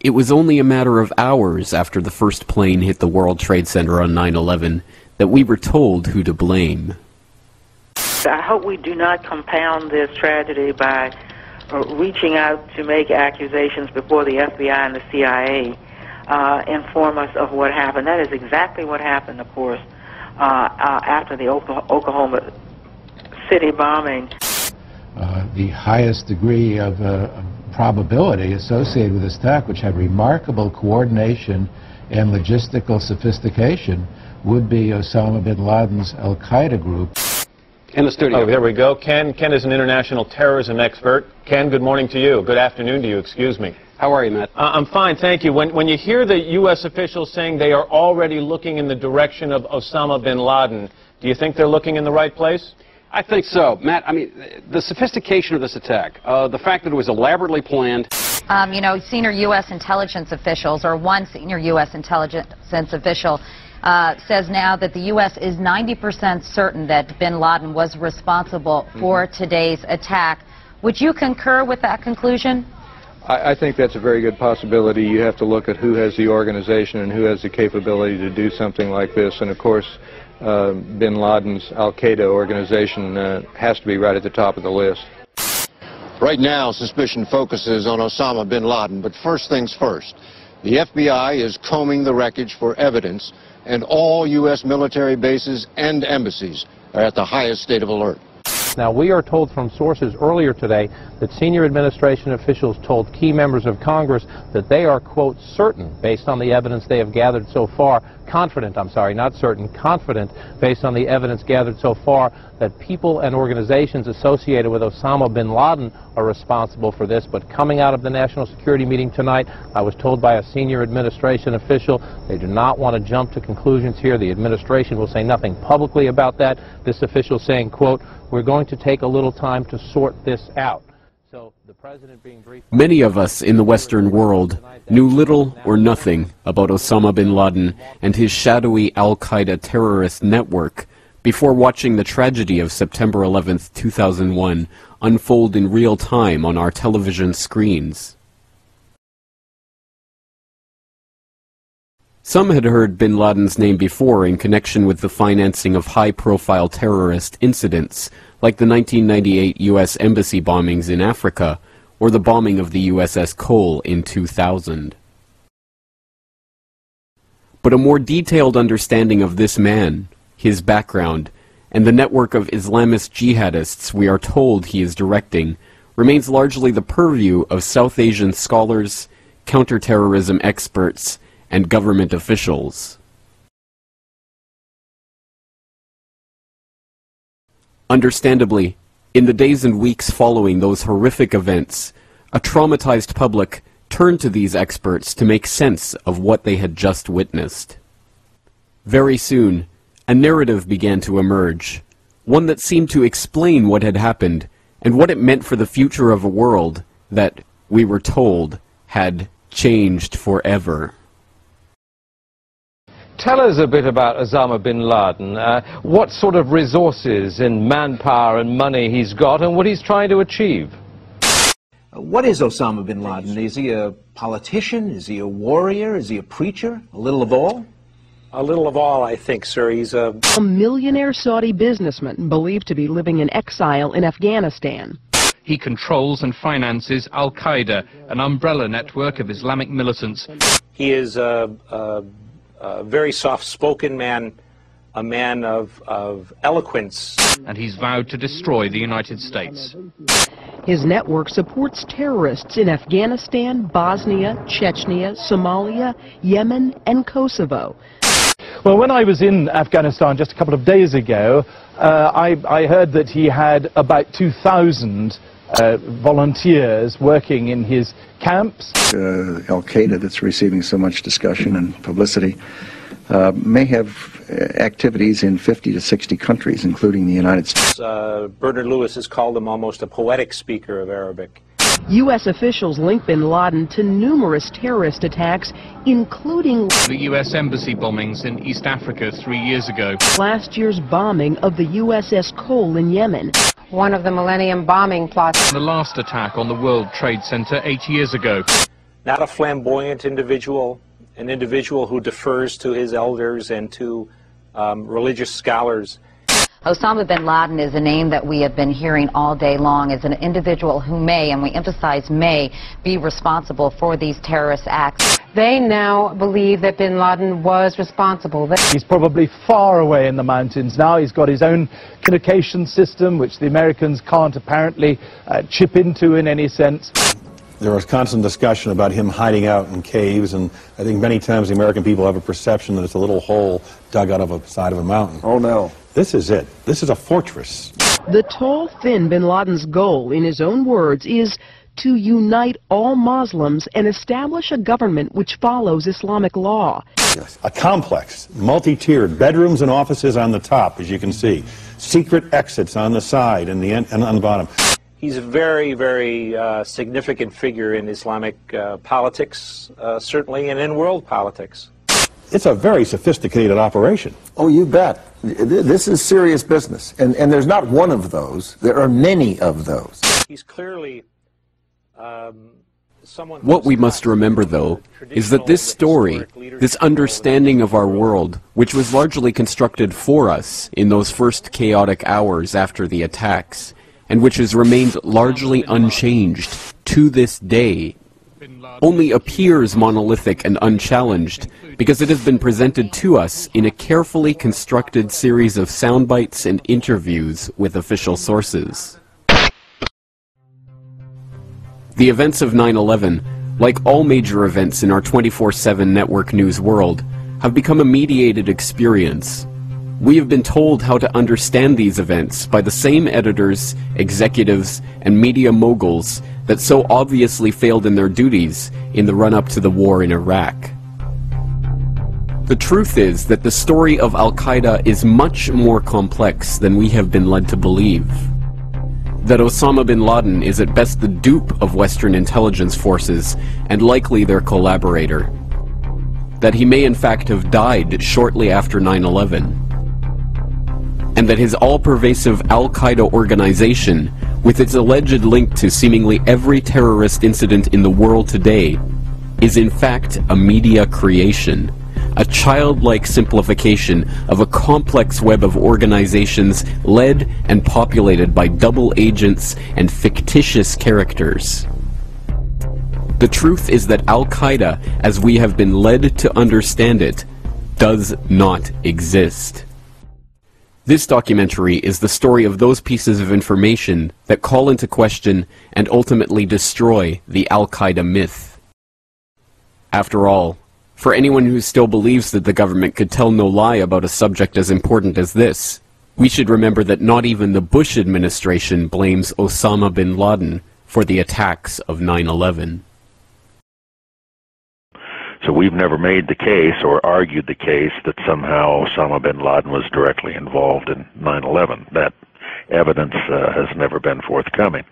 It was only a matter of hours after the first plane hit the World Trade Center on 9/11 that we were told who to blame. I hope we do not compound this tragedy by reaching out to make accusations before the FBI and the CIA inform us of what happened. That is exactly what happened, of course, after the Oklahoma City bombing. The highest degree of probability associated with this attack, which had remarkable coordination and logistical sophistication, would be Osama Bin Laden's Al-Qaeda group. In the studio. Oh, there we go. Ken is an international terrorism expert. Ken, good morning to you. Good afternoon to you, excuse me. How are you, Matt? I'm fine, thank you. When you hear the U.S. officials saying they are already looking in the direction of Osama Bin Laden, do you think they're looking in the right place? I think so. Matt, I mean, the sophistication of this attack, the fact that it was elaborately planned. You know, senior U.S. intelligence officials, or one senior U.S. intelligence official, says now that the U.S. is 90% certain that Bin Laden was responsible for today's attack. Would you concur with that conclusion? I think that's a very good possibility. You have to look at who has the organization and who has the capability to do something like this. And of course, Bin Laden's Al-Qaeda organization has to be right at the top of the list. Right now, suspicion focuses on Osama Bin Laden, but first things first. The FBI is combing the wreckage for evidence, and all U.S. military bases and embassies are at the highest state of alert. Now, we are told from sources earlier today that senior administration officials told key members of Congress that they are, quote, certain, based on the evidence they have gathered so far, confident, I'm sorry, not certain, confident, based on the evidence gathered so far, that people and organizations associated with Osama bin Laden are responsible for this. But coming out of the national security meeting tonight, I was told by a senior administration official they do not want to jump to conclusions here. The administration will say nothing publicly about that. This official saying, quote, we're going to take a little time to sort this out. So the president being briefed. Many of us in the Western world knew little or nothing about Osama bin Laden and his shadowy Al-Qaeda terrorist network before watching the tragedy of September 11th, 2001 unfold in real time on our television screens. Some had heard bin Laden's name before in connection with the financing of high-profile terrorist incidents, like the 1998 U.S. embassy bombings in Africa, or the bombing of the USS Cole in 2000. But a more detailed understanding of this man, his background, and the network of Islamist jihadists we are told he is directing, remains largely the purview of South Asian scholars, counterterrorism experts, and government officials. Understandably, in the days and weeks following those horrific events, a traumatized public turned to these experts to make sense of what they had just witnessed. Very soon, a narrative began to emerge, one that seemed to explain what had happened and what it meant for the future of a world that, we were told, had changed forever. Tell us a bit about Osama bin Laden, what sort of resources in manpower and money he's got and what he's trying to achieve. What is Osama bin Laden? Is he a politician? Is he a warrior? Is he a preacher? A little of all? A little of all, I think, sir. He's a millionaire Saudi businessman believed to be living in exile in Afghanistan. He controls and finances Al-Qaeda, an umbrella network of Islamic militants. He is a very soft-spoken man, a man of eloquence. And he's vowed to destroy the United States. His network supports terrorists in Afghanistan, Bosnia, Chechnya, Somalia, Yemen, and Kosovo. Well, when I was in Afghanistan just a couple of days ago, I heard that he had about 2,000 volunteers working in his camps. Al-Qaeda, that's receiving so much discussion and publicity, may have activities in 50 to 60 countries, including the United States. Bernard Lewis has called him almost a poetic speaker of Arabic. U.S. officials link bin Laden to numerous terrorist attacks, including the U.S. embassy bombings in East Africa 3 years ago. Last year's bombing of the USS Cole in Yemen. One of the Millennium bombing plots. The last attack on the World Trade Center 8 years ago. not a flamboyant individual, an individual who defers to his elders and to religious scholars. Osama Bin Laden is a name that we have been hearing all day long as an individual who may, and we emphasize may, be responsible for these terrorist acts. They now believe that Bin Laden was responsible. He's probably far away in the mountains now. He's got his own communication system, which the Americans can't apparently chip into in any sense. There was constant discussion about him hiding out in caves, and I think many times the American people have a perception that it's a little hole dug out of a side of a mountain. Oh, no. This is it. This is a fortress. The tall, thin Bin Laden's goal, in his own words, is to unite all Muslims and establish a government which follows Islamic law. Yes. A complex, multi-tiered, bedrooms and offices on the top, as you can see. Secret exits on the side and on the bottom. He's a very, very significant figure in Islamic politics, certainly, and in world politics. It's a very sophisticated operation. Oh, you bet. This is serious business. And there's not one of those. There are many of those. He's clearly someone... What we must remember, though, is that this story, this understanding of our world, which was largely constructed for us in those first chaotic hours after the attacks, and which has remained largely unchanged to this day, only appears monolithic and unchallenged because it has been presented to us in a carefully constructed series of sound bites and interviews with official sources. The events of 9/11, like all major events in our 24/7 network news world, have become a mediated experience. We have been told how to understand these events by the same editors, executives, and media moguls that so obviously failed in their duties in the run-up to the war in Iraq. The truth is that the story of Al-Qaeda is much more complex than we have been led to believe. That Osama Bin Laden is at best the dupe of Western intelligence forces and likely their collaborator. That he may in fact have died shortly after 9/11. And that his all-pervasive Al-Qaeda organization, with its alleged link to seemingly every terrorist incident in the world today, is in fact a media creation, a childlike simplification of a complex web of organizations led and populated by double agents and fictitious characters. The truth is that Al-Qaeda, as we have been led to understand it, does not exist. This documentary is the story of those pieces of information that call into question and ultimately destroy the Al-Qaeda myth. After all, for anyone who still believes that the government could tell no lie about a subject as important as this, we should remember that not even the Bush administration blames Osama bin Laden for the attacks of 9/11. So we've never made the case or argued the case that somehow Osama bin Laden was directly involved in 9/11. That evidence has never been forthcoming.